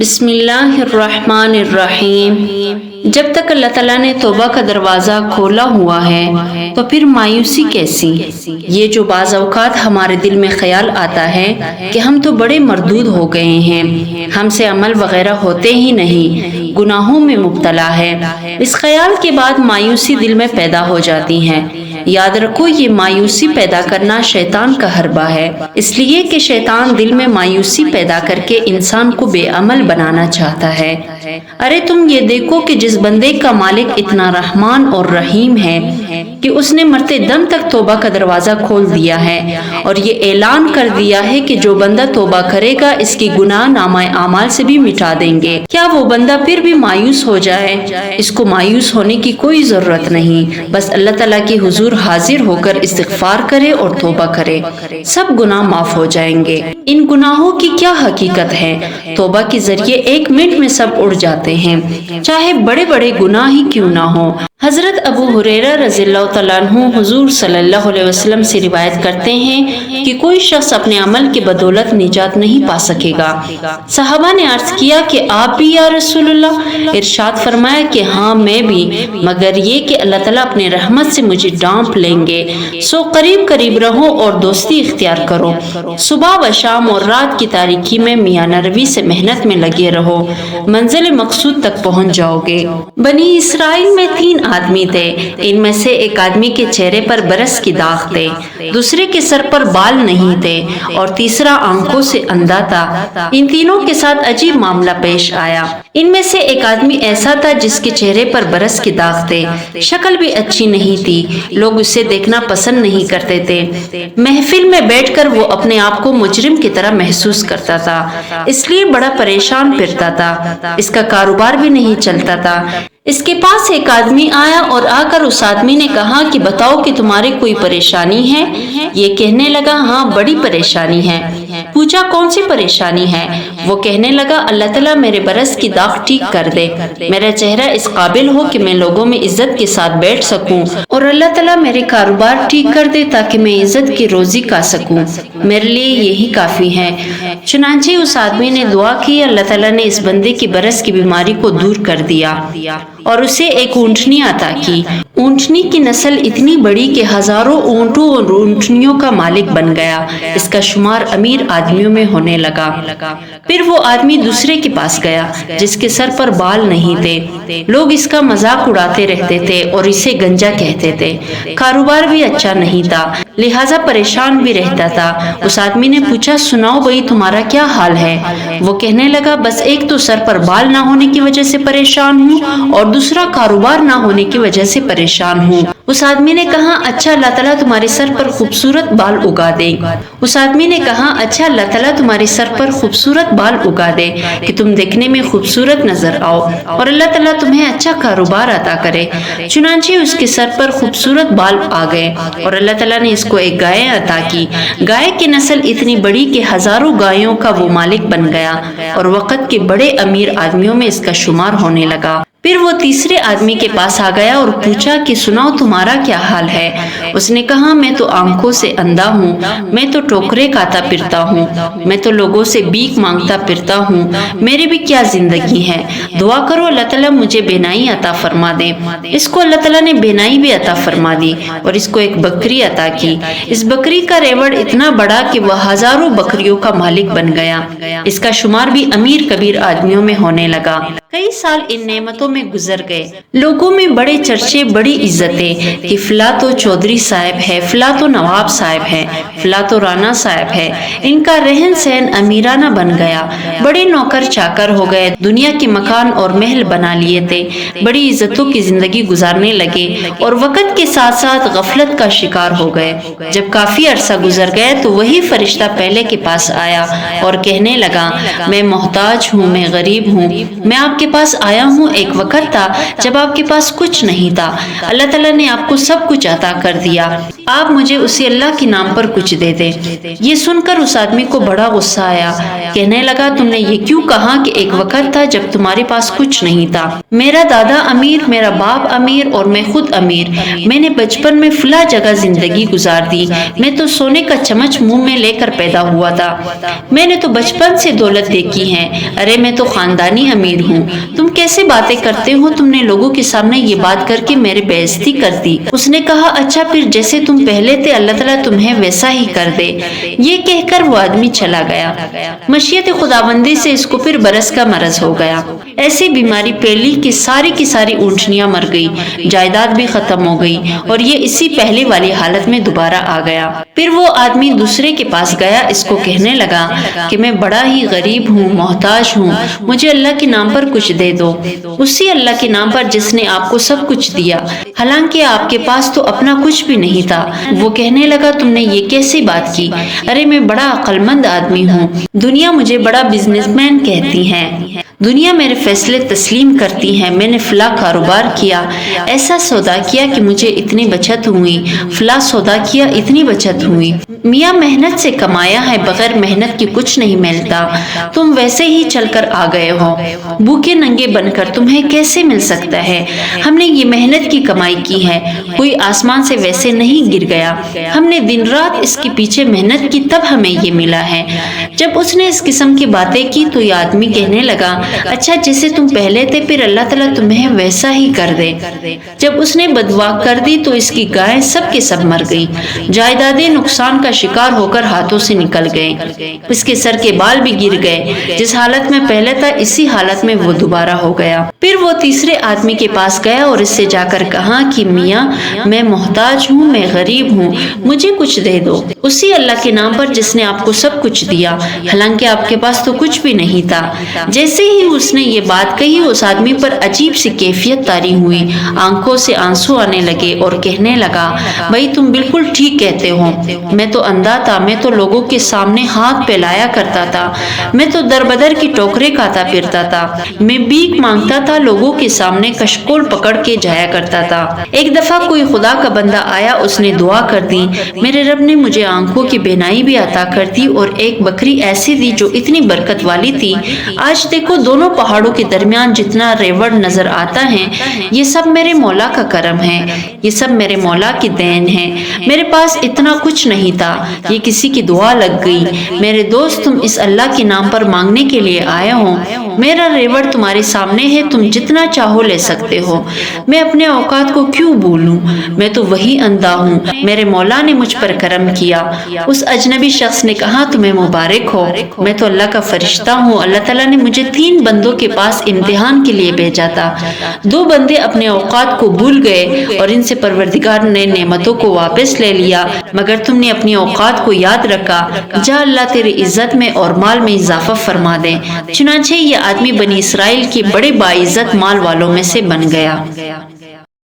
بسم اللہ الرحمن الرحیم۔ جب تک اللہ تعالیٰ نے توبہ کا دروازہ کھولا ہوا ہے تو پھر مایوسی کیسی؟ یہ جو بعض اوقات ہمارے دل میں خیال آتا ہے کہ ہم تو بڑے مردود ہو گئے ہیں، ہم سے عمل وغیرہ ہوتے ہی نہیں، گناہوں میں مبتلا ہے، اس خیال کے بعد مایوسی دل میں پیدا ہو جاتی ہے۔ یاد رکھو، یہ مایوسی پیدا کرنا شیطان کا حربہ ہے، اس لیے کہ شیطان دل میں مایوسی پیدا کر کے انسان کو بے عمل بنانا چاہتا ہے۔ ارے تم یہ دیکھو کہ جس بندے کا مالک اتنا رحمان اور رحیم ہے کہ اس نے مرتے دم تک توبہ کا دروازہ کھول دیا ہے اور یہ اعلان کر دیا ہے کہ جو بندہ توبہ کرے گا اس کی گناہ نامہ اعمال سے بھی مٹا دیں گے، کیا وہ بندہ پھر بھی مایوس ہو جائے؟ اس کو مایوس ہونے کی کوئی ضرورت نہیں، بس اللہ تعالیٰ کے حضور حاضر ہو کر استغفار کرے اور توبہ کرے، سب گناہ معاف ہو جائیں گے۔ ان گناہوں کی کیا حقیقت ہے؟ توبہ کے ذریعے 1 منٹ میں سب اڑ جاتے ہیں، چاہے بڑے بڑے گناہ ہی کیوں نہ ہو۔ حضرت ابو ہریرہ رضی اللہ تعالیٰ عنہ حضور صلی اللہ علیہ وسلم سے روایت کرتے ہیں کہ کوئی شخص اپنے عمل کی بدولت نجات نہیں پا سکے گا۔ صحابہ نے عرض کیا کہ آپ بھی یا رسول اللہ؟ ارشاد فرمایا کہ ہاں میں بھی، مگر یہ کہ اللہ تعالیٰ اپنے رحمت سے مجھے ڈانپ لیں گے، سو قریب قریب رہو اور دوستی اختیار کرو، صبح و شام اور رات کی تاریکی میں میاں نروی سے محنت میں لگے رہو، منزل مقصود تک پہنچ جاؤ گے۔ بنی اسرائیل میں 3 آدمی تھے، ان میں سے ایک آدمی کے چہرے پر برس کی داغ تھے، دوسرے کے سر پر بال نہیں تھے اور تیسرا آنکھوں سے اندھا تھا۔ ان تینوں کے ساتھ عجیب معاملہ پیش آیا۔ ان میں سے ایک آدمی ایسا تھا جس کے چہرے پر برس کی داغ تھے، شکل بھی اچھی نہیں تھی، لوگ اسے دیکھنا پسند نہیں کرتے تھے، محفل میں بیٹھ کر وہ اپنے آپ کو مجرم کی طرح محسوس کرتا تھا، اس لیے بڑا پریشان پھرتا تھا، اس کا کاروبار بھی نہیں چلتا تھا۔ اس کے پاس ایک آدمی آیا اور آ کر اس آدمی نے کہا کہ بتاؤ کہ تمہارے کوئی پریشانی ہے؟ یہ کہنے لگا ہاں بڑی پریشانی ہے۔ پوچھا کون سی پریشانی ہے؟ وہ کہنے لگا اللہ تعالیٰ میرے برس کی داغ ٹھیک کر دے، میرا چہرہ اس قابل ہو کہ میں لوگوں میں عزت کے ساتھ بیٹھ سکوں، اور اللہ تعالیٰ میرے کاروبار ٹھیک کر دے تاکہ میں عزت کی روزی کھا سکوں، میرے لیے یہی کافی ہے۔ چنانچہ اس آدمی نے دعا کی، اللہ تعالیٰ نے اس بندے کی برس کی بیماری کو دور کر دیا اور اسے ایک اونٹنی عطا کی۔ اونٹنی کی نسل اتنی بڑی کہ ہزاروں اونٹوں اور اونٹنیوں کا مالک بن گیا، اس کا شمار امیر آدمیوں میں ہونے لگا۔ پھر وہ آدمی دوسرے کے پاس گیا جس کے سر پر بال نہیں تھے، لوگ اس کا مذاق اڑاتے رہتے تھے اور اسے گنجا کہتے تھے، کاروبار بھی اچھا نہیں تھا، لہٰذا پریشان بھی رہتا تھا۔ اس آدمی نے پوچھا سناؤ بھائی تمہارا کیا حال ہے؟ وہ کہنے لگا بس ایک تو سر پر بال نہ ہونے کی وجہ سے پریشان ہوں اور دوسرا کاروبار نہ ہونے کی وجہ سے پریشان ہوں۔ اس آدمی نے کہا اچھا اللہ تعالیٰ تمہارے سر پر خوبصورت بال اگا دے۔ اس آدمی نے کہا اچھا اللہ تعالیٰ تمہارے سر پر خوبصورت بال اگا دے کہ تم دیکھنے میں خوبصورت نظر آؤ اور اللہ تعالیٰ تمہیں اچھا کاروبار عطا کرے۔ چنانچہ اس کے سر پر خوبصورت بال آ گئے اور اللہ تعالیٰ نے اس کو ایک گائے عطا کی۔ گائے کی نسل اتنی بڑی کہ ہزاروں گایوں کا وہ مالک بن گیا اور وقت کے بڑے امیر آدمیوں میں اس کا شمار ہونے لگا۔ پھر وہ تیسرے آدمی کے پاس آ گیا اور پوچھا کہ سناؤ تمہارا کیا حال ہے؟ اس نے کہا میں تو آنکھوں سے اندھا ہوں، میں تو ٹوکرے کھاتا پھرتا ہوں، میں تو لوگوں سے بھیک مانگتا پھرتا ہوں، میری بھی کیا زندگی ہے، دعا کرو اللہ تعالیٰ مجھے بینائی عطا فرما دے۔ اس کو اللہ تعالیٰ نے بینائی بھی عطا فرما دی اور اس کو ایک بکری عطا کی۔ اس بکری کا ریوڑ اتنا بڑا کہ وہ ہزاروں بکریوں کا مالک بن گیا، اس کا شمار بھی امیر کبیر آدمیوں میں ہونے لگا۔ کئی سال ان نعمتوں میں گزر گئے، لوگوں میں بڑے چرچے، بڑی عزتیں کہ فلاں تو چودھری صاحب ہے، فلاں تو نواب صاحب ہے، فلاں تو رانا صاحب ہے۔ ان کا رہن سہن امیرانہ بن گیا، بڑے نوکر چاکر ہو گئے، دنیا کے مکان اور محل بنا لیے تھے، بڑی عزتوں کی زندگی گزارنے لگے اور وقت کے ساتھ ساتھ غفلت کا شکار ہو گئے۔ جب کافی عرصہ گزر گئے تو وہی فرشتہ پہلے کے پاس آیا اور کہنے لگا میں محتاج ہوں، میں غریب ہوں، میں آپ کے پاس آیا ہوں۔ ایک وقت تھا جب آپ کے پاس کچھ نہیں تھا، اللہ تعالیٰ نے آپ کو سب کچھ عطا کر دیا، آپ مجھے اسی اللہ کے نام پر کچھ دے دیں۔ یہ سن کر اس آدمی کو بڑا غصہ آیا، کہنے لگا تم نے یہ کیوں کہا کہ ایک وقت تھا جب تمہارے پاس کچھ نہیں تھا؟ میرا دادا امیر، میرا باپ امیر اور میں خود امیر۔ میں نے بچپن میں فلاں جگہ زندگی گزار دی، میں تو سونے کا چمچ منہ میں لے کر پیدا ہوا تھا، میں نے تو بچپن سے دولت دیکھی ہے، ارے میں تو خاندانی امیر ہوں، تم کیسے باتیں کرتے ہو؟ تم نے لوگوں کے سامنے یہ بات کر کے میری بے عزتی کر دی۔ اس نے کہا اچھا پھر جیسے تم پہلے تھے اللہ تعالیٰ تمہیں ویسا ہی کر دے۔ یہ کہہ کر وہ آدمی چلا گیا۔ مشیت خداوندی سے اس کو پھر برس کا مرض ہو گیا، ایسی بیماری پھیلی کہ ساری کی ساری اونٹنیاں مر گئی، جائیداد بھی ختم ہو گئی اور یہ اسی پہلے والی حالت میں دوبارہ آ گیا۔ پھر وہ آدمی دوسرے کے پاس گیا، اس کو کہنے لگا کہ میں بڑا ہی غریب ہوں، محتاج ہوں، مجھے اللہ کے نام پر کچھ دے دو، اسی اللہ کے نام پر جس نے آپ کو سب کچھ دیا، حالانکہ آپ کے پاس تو اپنا کچھ بھی نہیں تھا۔ وہ کہنے لگا تم نے یہ کیسی بات کی؟ ارے میں بڑا عقل مند آدمی ہوں، دنیا مجھے بڑا بزنس مین کہتی ہے، دنیا میرے فیصلے تسلیم کرتی ہے، میں نے فلاں کاروبار کیا، ایسا سودا کیا کہ مجھے اتنی بچت ہوئی، فلاں سودا کیا اتنی بچت ہوئی۔ میاں محنت سے کمایا ہے، بغیر محنت کی کچھ نہیں ملتا، تم ویسے ہی چل کر آ گئے ہو، بھوکے ننگے بن کر تمہیں کیسے مل سکتا ہے؟ ہم نے یہ محنت کی کمائی کی ہے، کوئی آسمان سے ویسے نہیں گر گیا، ہم نے دن رات اس کے پیچھے محنت کی تب ہمیں یہ ملا ہے۔ جب اس نے اس قسم کی باتیں کی تو یہ آدمی کہنے لگا اچھا جیسے تم پہلے تھے پھر اللہ تعالیٰ تمہیں ویسا ہی کر دے۔ جب اس نے بددعا کر دی تو اس کی گائیں سب کے سب مر گئی، جائیدادیں نقصان کا شکار ہو کر ہاتھوں سے نکل گئے، اس کے سر کے بال بھی گر گئے، جس حالت میں پہلے تھا اسی حالت میں وہ دوبارہ ہو گیا۔ پھر وہ تیسرے آدمی کے پاس گیا اور اس سے جا کر کہا کہ میاں میں محتاج ہوں، میں غریب ہوں، مجھے کچھ دے دو، اسی اللہ کے نام پر جس نے آپ کو سب کچھ دیا، حالانکہ آپ کے پاس تو کچھ بھی نہیں تھا۔ جیسے ہی اس نے یہ بات کہی اس آدمی پر عجیب سی کیفیت طاری ہوئی، آنکھوں سے آنسو آنے لگے اور کہنے لگا بھائی تم بالکل ٹھیک کہتے ہو، میں تو اندھا تھا، میں تو لوگوں کے سامنے ہاتھ پھیلایا کرتا تھا، میں تو در بدر کی ٹوکرے کھاتا پھرتا تھا، میں بھیک مانگتا تھا، لوگوں کے سامنے کشکول پکڑ کے جایا کرتا تھا۔ ایک دفعہ کوئی خدا کا بندہ آیا، اس نے دعا کر دی، میرے رب نے مجھے آنکھوں کی بینائی بھی عطا کر دی اور ایک بکری ایسی دی جو اتنی برکت والی تھی، آج دیکھو دونوں پہاڑوں کے درمیان جتنا ریوڑ نظر آتا ہے، یہ سب میرے مولا کا کرم ہے، یہ سب میرے مولا کی دین ہے، میرے پاس اتنا کچھ نہیں تھا، یہ کسی کی دعا لگ گئی۔ میرے دوست تم اس اللہ کے نام پر مانگنے کے لیے آئے ہو، میرا ریوڑ تمہارے سامنے ہے، تم جتنا چاہو لے سکتے ہو، میں اپنے اوقات کو کیوں بھولوں، میں تو وہی اندھا ہوں، میرے مولا نے مجھ پر کرم کیا۔ اس اجنبی شخص نے کہا تمہیں مبارک ہو، میں تو اللہ کا فرشتہ ہوں، اللہ تعالیٰ نے مجھے 3 بندوں کے پاس امتحان کے لیے بھیجا تھا، 2 بندے اپنے اوقات کو بھول گئے اور ان سے پروردگار نے نعمتوں کو واپس لے لیا، مگر تم نے اپنی اوقات کو یاد رکھا، جا اللہ تیری عزت میں اور مال میں اضافہ فرما دے۔ چنانچہ یہ آدمی بنی اسرائیل کے بڑے باعزت مال والوں میں سے بن گیا۔